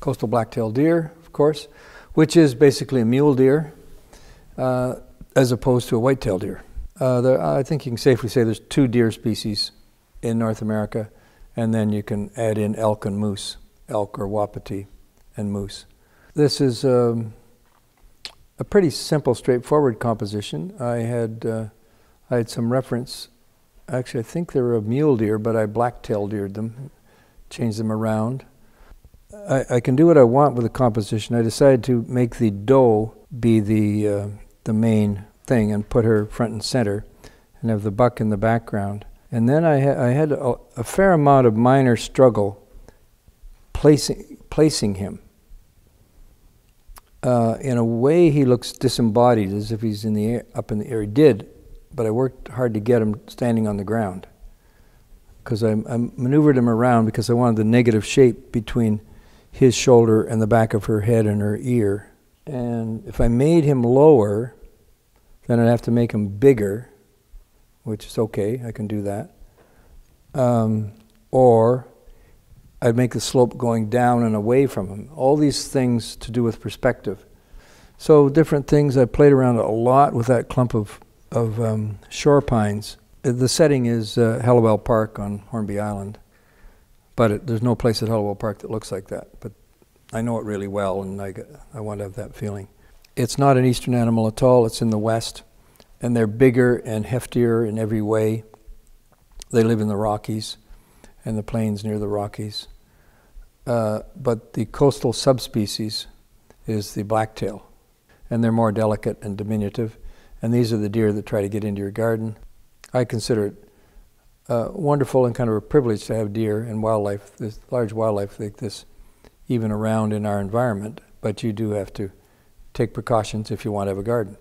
coastal black-tailed deer, of course, which is basically a mule deer as opposed to a white-tailed deer. I think you can safely say there's 2 deer species in North America, and then you can add in elk and moose, elk or wapiti and moose. This is a pretty simple, straightforward composition. I had some reference. Actually, I think they were a mule deer, but I black-tailed deered them, changed them around. I can do what I want with the composition. I decided to make the doe be the main thing and put her front and center and have the buck in the background. And then I had a fair amount of minor struggle placing him. In a way, he looks disembodied, as if he's in the air, up in the air. He did, but I worked hard to get him standing on the ground, because I maneuvered him around because I wanted the negative shape between his shoulder and the back of her head and her ear. And if I made him lower, then I'd have to make him bigger, which is okay, I can do that. Or I'd make the slope going down and away from him. All these things to do with perspective. So different things. I played around a lot with that clump of shore pines. The setting is Hallowell Park on Hornby Island, but there's no place at Hallowell Park that looks like that. But I know it really well, and I want to have that feeling. It's not an eastern animal at all. It's in the west, and they're bigger and heftier in every way. They live in the Rockies and the plains near the Rockies. But the coastal subspecies is the blacktail, and they're more delicate and diminutive. And these are the deer that try to get into your garden. I consider it wonderful and kind of a privilege to have deer and wildlife, this large wildlife like this, even around in our environment. But you do have to take precautions if you want to have a garden.